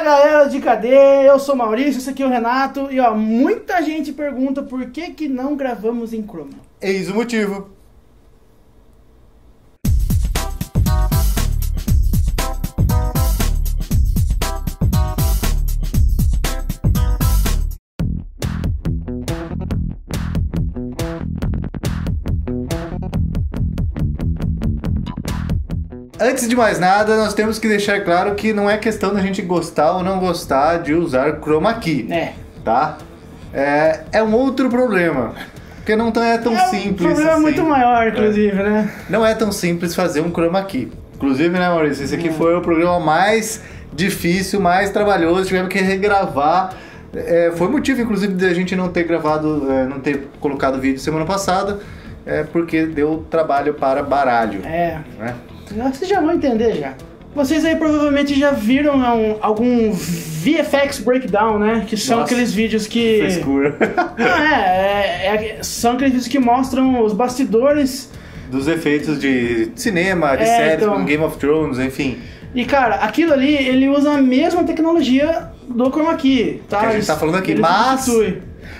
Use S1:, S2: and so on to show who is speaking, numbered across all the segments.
S1: galera de Cadê? Eu sou o Maurício, esse aqui é o Renato. E ó, muita gente pergunta por que não gravamos em Chroma.
S2: Eis o motivo. Antes de mais nada, nós temos que deixar claro que não é questão da gente gostar ou não gostar de usar Chroma Key, tá? É um outro problema, porque não é tão simples.
S1: É um problema
S2: assim.
S1: muito maior, inclusive, né?
S2: Não é tão simples fazer um Chroma Key. Inclusive, né, Maurício, esse aqui foi o programa mais difícil, mais trabalhoso, tivemos que regravar. Foi motivo, inclusive, de a gente não ter gravado, não ter colocado vídeo semana passada, porque deu trabalho para baralho. Né?
S1: Vocês já vão entender já. Vocês aí provavelmente já viram algum VFX Breakdown, né? Que são aqueles vídeos que...
S2: Frescura.
S1: São aqueles vídeos que mostram os bastidores...
S2: Dos efeitos de cinema, de séries, como Game of Thrones, enfim.
S1: E cara, aquilo ali, ele usa a mesma tecnologia do Chroma Key, tá?
S2: Que a gente tá falando aqui,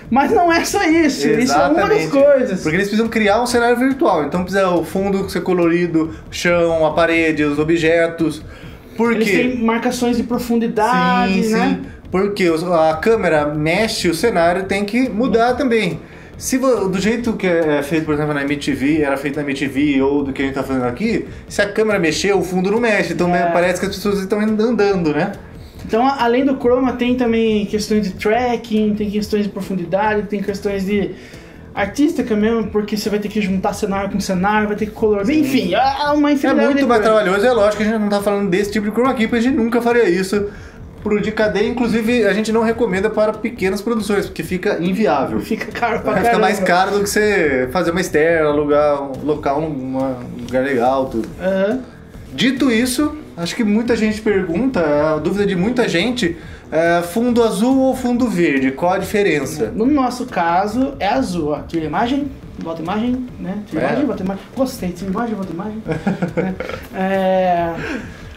S1: mas não é só isso,
S2: Exatamente.
S1: Isso é uma das coisas.
S2: Porque eles precisam criar um cenário virtual, então precisa o fundo ser colorido, chão, a parede, os objetos.
S1: Eles têm marcações de profundidade, né?
S2: Sim, porque a câmera mexe, o cenário tem que mudar também. Se do jeito que é feito, por exemplo, na MTV, era feito na MTV ou do que a gente tá fazendo aqui, se a câmera mexer, o fundo não mexe, então parece que as pessoas estão andando, né?
S1: Então, além do Chroma, tem também questões de tracking, tem questões de profundidade, tem questões de artística mesmo, porque você vai ter que juntar cenário com cenário, vai ter que colorir, enfim, é uma infinidade.
S2: É muito mais trabalhoso, é lógico que a gente não tá falando desse tipo de Chroma Key, porque a gente nunca faria isso pro de cadeia, inclusive a gente não recomenda para pequenas produções, porque fica inviável.
S1: Fica caro pra caramba.
S2: Fica mais caro do que você fazer uma externa, alugar um local, um lugar legal, tudo. Dito isso, acho que muita gente pergunta, a dúvida de muita gente, fundo azul ou fundo verde, qual a diferença?
S1: No nosso caso, é azul, ó. Tira imagem, bota imagem, né? Tira imagem, bota imagem. Gostei, tira imagem, bota imagem.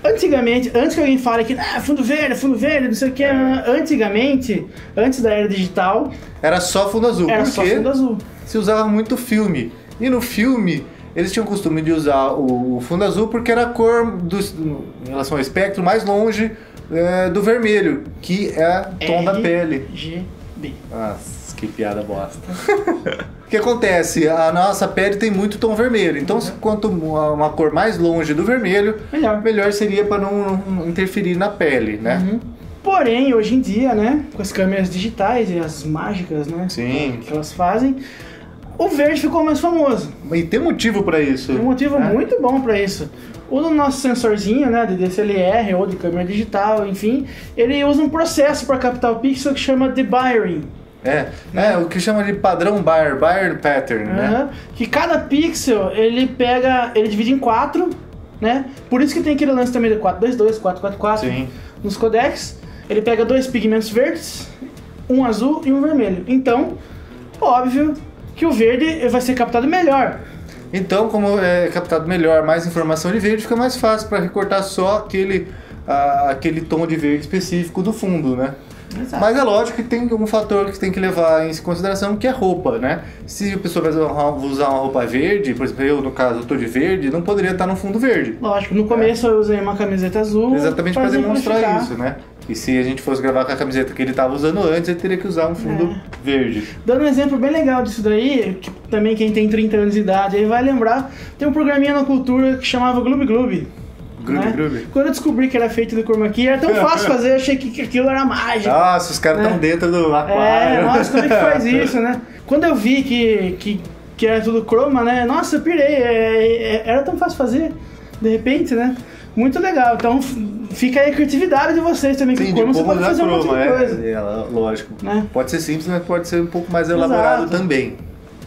S1: Antigamente, antes que alguém fale que fundo verde, não sei o que, antigamente, antes da era digital...
S2: Era só fundo azul,
S1: só fundo azul.
S2: Se usava muito filme, e no filme... Eles tinham o costume de usar o fundo azul porque era a cor, em relação ao espectro, mais longe do vermelho, que é tom da pele.
S1: RGB.
S2: Nossa, que piada bosta. O que acontece? A nossa pele tem muito tom vermelho, então quanto uma cor mais longe do vermelho, melhor seria para não interferir na pele, né?
S1: Porém, hoje em dia, né, com as câmeras digitais e as mágicas, né,
S2: Sim.
S1: que elas fazem, o verde ficou mais famoso.
S2: E tem motivo para isso.
S1: Tem um motivo muito bom para isso. O do nosso sensorzinho, né, de DSLR ou de câmera digital, enfim, ele usa um processo para captar o pixel que chama debayering.
S2: O que chama de padrão Bayer pattern, né?
S1: Que cada pixel, ele divide em 4, né? Por isso que tem aquele lance também do 422, 444 nos codecs. Ele pega 2 pigmentos verdes, um azul e um vermelho. Então, óbvio que o verde vai ser captado melhor.
S2: Então, como é captado melhor, mais informação de verde, fica mais fácil para recortar só aquele tom de verde específico do fundo, né? Exato. Mas é lógico que tem um fator que tem que levar em consideração, que é roupa, né? Se a pessoa vai usar uma roupa verde, por exemplo, eu no caso, eu tô de verde, não poderia estar no fundo verde.
S1: Lógico, no começo eu usei uma camiseta azul.
S2: Exatamente para demonstrar isso, né? E se a gente fosse gravar com a camiseta que ele estava usando antes, ele teria que usar um fundo verde.
S1: Dando um exemplo bem legal disso daí, que também quem tem 30 anos de idade aí vai lembrar, tem um programinha na cultura que chamava Gloob Gloob. Quando eu descobri que era feito do Chroma Key, era tão fácil fazer, eu achei que aquilo era mágico.
S2: Nossa, os caras estão dentro do aquário.
S1: Nossa, como é que faz isso, né? Quando eu vi que era tudo Chroma, né? Nossa, eu pirei, era tão fácil fazer, de repente, né? Muito legal, então fica aí a criatividade de vocês também, que Chroma você pode fazer um monte de coisa.
S2: Lógico. Pode ser simples, mas pode ser um pouco mais elaborado também.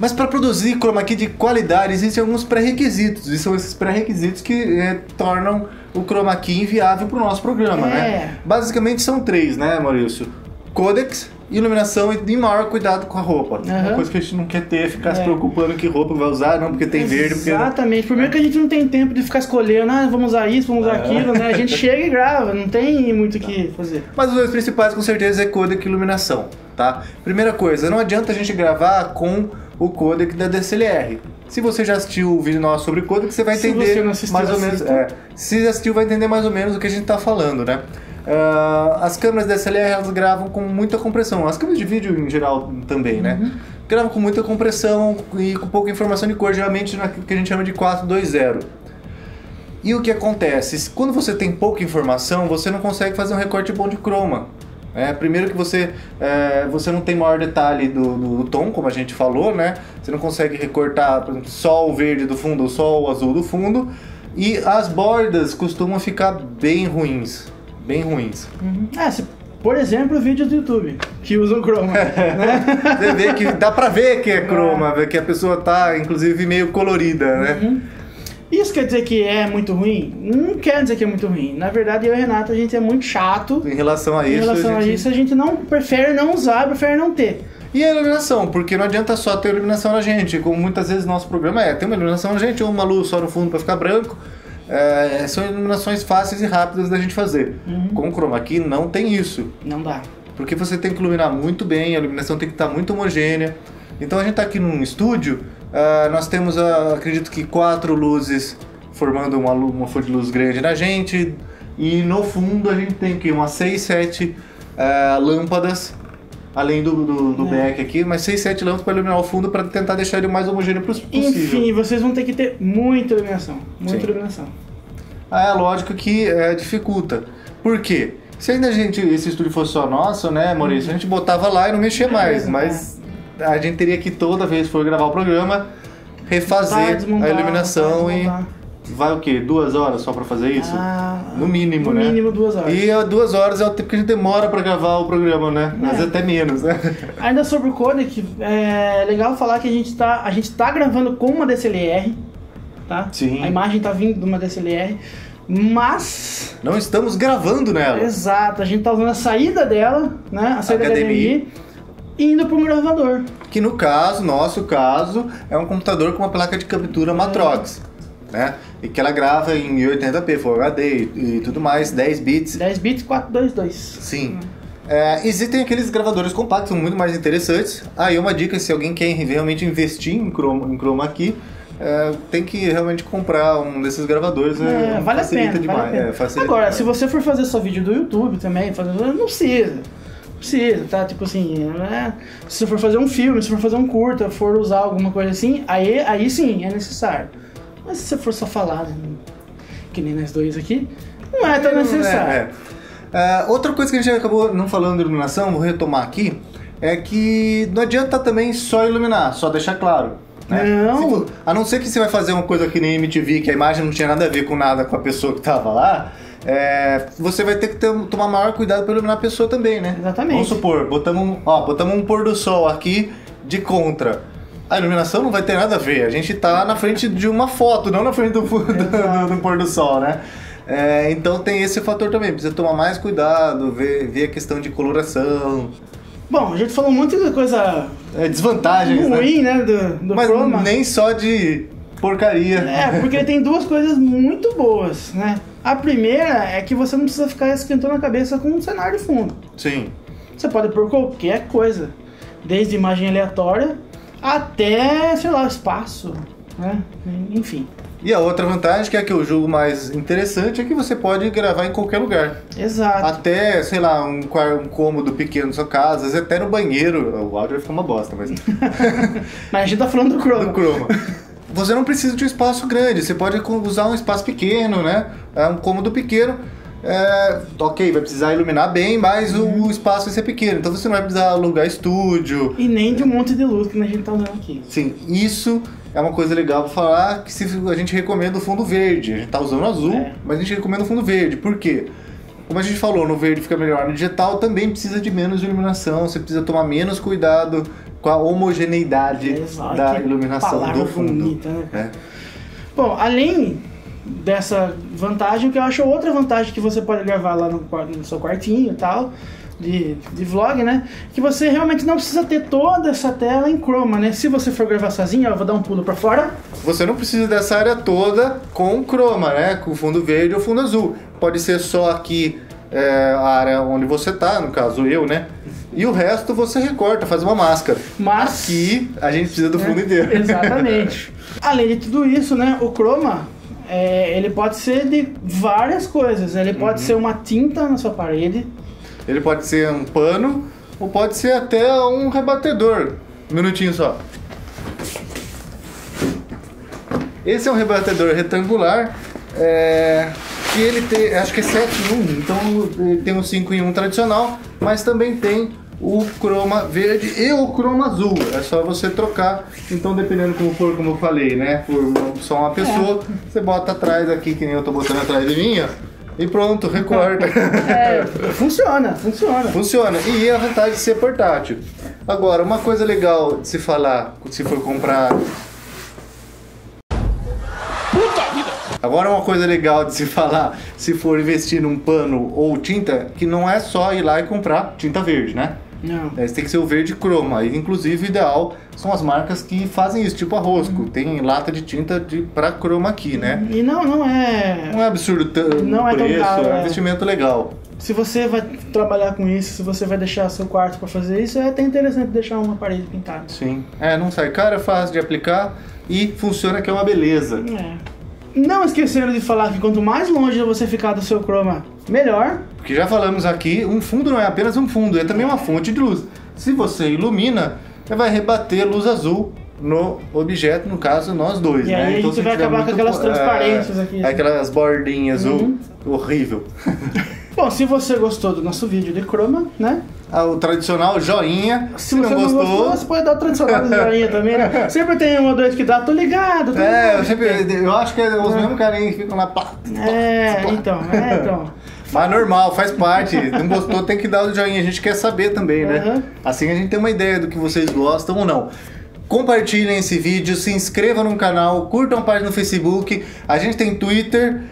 S2: Mas para produzir Chroma Key de qualidade, existem alguns pré-requisitos, e são esses pré-requisitos que tornam o Chroma Key inviável para o nosso programa, né? Basicamente são 3, né, Maurício? codecs, iluminação e maior cuidado com a roupa. Uma coisa que a gente não quer ter, ficar se preocupando que roupa vai usar, não porque tem verde.
S1: Exatamente. Primeiro que a gente não tem tempo de ficar escolhendo, vamos usar isso, vamos usar aquilo, né? A gente chega e grava, não tem muito o que fazer.
S2: Mas os dois principais com certeza é codec e iluminação, tá? Primeira coisa, não adianta a gente gravar com o codec da DSLR. Se você já assistiu o vídeo nosso sobre codec, você vai entender mais ou menos. Se assistiu, vai entender mais ou menos o que a gente tá falando, né? As câmeras DSLR elas gravam com muita compressão, as câmeras de vídeo em geral também, né? Gravam com muita compressão e com pouca informação de cor, geralmente naquilo que a gente chama de 4:2:0. E o que acontece? Quando você tem pouca informação, você não consegue fazer um recorte bom de croma. Primeiro que você não tem maior detalhe do tom, como a gente falou, né? Você não consegue recortar, por exemplo, só o verde do fundo ou só o azul do fundo. E as bordas costumam ficar bem ruins.
S1: Por exemplo, o vídeo do YouTube, que usa o chroma. Né?
S2: Você vê que dá pra ver que é chroma, que a pessoa tá, inclusive, meio colorida, né?
S1: Isso quer dizer que é muito ruim? Não quer dizer que é muito ruim. Na verdade, eu e o Renato, a gente é muito chato.
S2: Em relação a isso,
S1: a gente não prefere não usar, prefere não ter.
S2: E a iluminação, porque não adianta só ter iluminação na gente, como muitas vezes nosso programa tem uma iluminação na gente, ou uma luz só no fundo pra ficar branco. São iluminações fáceis e rápidas da gente fazer. Com o chroma key não tem isso.
S1: Não dá.
S2: Porque você tem que iluminar muito bem, a iluminação tem que estar muito homogênea. Então a gente está aqui num estúdio, nós temos, acredito que 4 luzes formando uma fonte de luz grande na gente. E no fundo a gente tem aqui umas 6, 7 lâmpadas, além do back aqui, mas 6, 7 lâmpadas para iluminar o fundo para tentar deixar ele o mais homogêneo possível.
S1: Enfim, vocês vão ter que ter muita iluminação. Muita iluminação.
S2: Lógico que dificulta. Por quê? Se ainda esse estúdio fosse só nosso, né, Maurício? A gente botava lá e não mexia mais. Mas a gente teria que toda vez que for gravar o programa, refazer a iluminação e... Vai o quê? 2 horas só pra fazer isso? No mínimo, né?
S1: No mínimo 2 horas.
S2: E 2 horas é o tempo que a gente demora pra gravar o programa, né? Às vezes até menos, né?
S1: Ainda sobre o codec, é legal falar que a gente tá gravando com uma DSLR, tá?
S2: Sim.
S1: A imagem tá vindo de uma DSLR, mas...
S2: não estamos gravando nela.
S1: Exato, a gente tá usando a saída dela, né? A saída da HDMI, indo para um gravador.
S2: Que no caso, nosso caso, é um computador com uma placa de captura Matrox. Né? E que ela grava em 1080p, Full HD e tudo mais, 10 bits.
S1: 10 bits, 422.
S2: Sim. Existem aqueles gravadores compactos, são muito mais interessantes. Aí uma dica, se alguém quer realmente investir em chroma key, tem que realmente comprar um desses gravadores.
S1: Vale a pena,
S2: demais.
S1: Vale a pena. Agora,
S2: demais.
S1: se você for fazer só vídeo do YouTube também, não precisa. Precisa, tá? Tipo assim, se você for fazer um filme, se for fazer um curta, for usar alguma coisa assim, aí sim, é necessário. Mas se você for só falar, que nem nós dois aqui, não é tão necessário.
S2: Outra coisa que a gente acabou não falando de iluminação, vou retomar aqui, é que não adianta também só iluminar, só deixar claro. Né?
S1: Não.
S2: A não ser que você vai fazer uma coisa que nem MTV, que a imagem não tinha nada a ver com nada com a pessoa que estava lá, você vai ter que tomar maior cuidado para iluminar a pessoa também, né?
S1: Exatamente.
S2: Vamos supor, botamos um pôr do sol aqui de contra. A iluminação não vai ter nada a ver, a gente tá na frente de uma foto, não na frente do pôr do sol, né? Então tem esse fator também, precisa tomar mais cuidado, ver a questão de coloração.
S1: Bom, a gente falou muito de coisa...
S2: desvantagens,
S1: ruim, né, do
S2: mas
S1: chroma.
S2: Nem só de porcaria.
S1: Porque ele tem 2 coisas muito boas, né? A primeira é que você não precisa ficar esquentando a cabeça com um cenário de fundo.
S2: Sim.
S1: Você pode pôr qualquer coisa, desde imagem aleatória até, sei lá, espaço, né? Enfim.
S2: E a outra vantagem, que é a que eu julgo mais interessante, é que você pode gravar em qualquer lugar.
S1: Exato.
S2: Até, sei lá, um cômodo pequeno na sua casa, às vezes até no banheiro. O áudio vai ficar uma bosta, mas...
S1: Mas a gente tá falando do chroma.
S2: Do chroma. Você não precisa de um espaço grande, você pode usar um espaço pequeno, né? Um cômodo pequeno. Ok, vai precisar iluminar bem, mas o espaço vai ser pequeno, então você não vai precisar alugar estúdio.
S1: E nem de um monte de luz que a gente tá usando aqui.
S2: Sim, isso é uma coisa legal pra falar, que a gente recomenda o fundo verde. A gente tá usando azul, mas a gente recomenda o fundo verde. Por quê? Como a gente falou, no verde fica melhor. No digital também precisa de menos iluminação, você precisa tomar menos cuidado com a homogeneidade da iluminação do fundo.
S1: Bonita, né? Bom, além dessa vantagem, que eu acho outra vantagem que você pode gravar lá no seu quartinho e tal, de vlog, né? Que você realmente não precisa ter toda essa tela em chroma, né? Se você for gravar sozinho, eu vou dar um pulo pra fora.
S2: Você não precisa dessa área toda com chroma, né? Com fundo verde ou fundo azul. Pode ser só aqui a área onde você tá, no caso eu, né? E o resto você recorta, faz uma máscara.
S1: Mas
S2: aqui a gente precisa do fundo inteiro.
S1: Exatamente. Além de tudo isso, né? O chroma, ele pode ser de várias coisas. Ele pode ser uma tinta na sua parede.
S2: Ele pode ser um pano ou pode ser até um rebatedor. Um minutinho só. Esse é um rebatedor retangular, que ele tem, acho que é 7 em 1, então ele tem um 5 em 1 tradicional, mas também tem o chroma verde e o chroma azul. É só você trocar, então dependendo como for, como eu falei, né? For só uma pessoa, você bota atrás aqui, que nem eu tô botando atrás de mim, ó. E pronto, recorta.
S1: Funciona.
S2: Funciona. E a vantagem de ser portátil. Agora, uma coisa legal de se falar, se for comprar... Agora, uma coisa legal de se falar, se for investir num pano ou tinta, que não é só ir lá e comprar tinta verde, né?
S1: Não.
S2: Tem que ser o verde croma. E, inclusive, o ideal são as marcas que fazem isso, tipo a Rosco. Tem lata de tinta pra croma aqui, né?
S1: E não é...
S2: Não é absurdo
S1: Não
S2: o
S1: é tão
S2: preço,
S1: caro,
S2: é um investimento legal.
S1: Se você vai trabalhar com isso, se você vai deixar seu quarto pra fazer isso, é até interessante deixar uma parede pintada.
S2: Sim. Não sai caro, é fácil de aplicar e funciona, que é uma beleza.
S1: Não esquecendo de falar que quanto mais longe você ficar do seu chroma, melhor.
S2: Porque já falamos aqui, um fundo não é apenas um fundo, é também uma fonte de luz. Se você ilumina, você vai rebater luz azul no objeto, no caso, nós dois,
S1: e
S2: né?
S1: aí
S2: Então,
S1: a gente vai acabar com aquelas transparências aqui. Assim.
S2: Aquelas bordinhas horrível.
S1: Bom, se você gostou do nosso vídeo de chroma, né?
S2: O tradicional joinha.
S1: Se você não gostou, você pode dar o tradicional joinha também, né? Sempre tem um ou dois que dá, tô ligado.
S2: Eu acho que é os mesmos carinhos que ficam na plata.
S1: Então.
S2: Mas normal, faz parte. Não gostou, tem que dar o joinha. A gente quer saber também, né? Assim a gente tem uma ideia do que vocês gostam ou não. Compartilhem esse vídeo, se inscrevam no canal, curtam a página no Facebook. A gente tem Twitter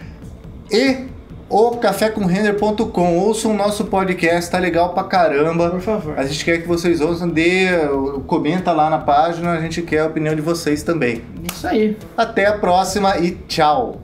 S2: e o cafécomrender.com. Ouçam o nosso podcast, tá legal pra caramba.
S1: Por favor.
S2: A gente quer que vocês ouçam, comenta lá na página, a gente quer a opinião de vocês também.
S1: Isso aí.
S2: Até a próxima e tchau.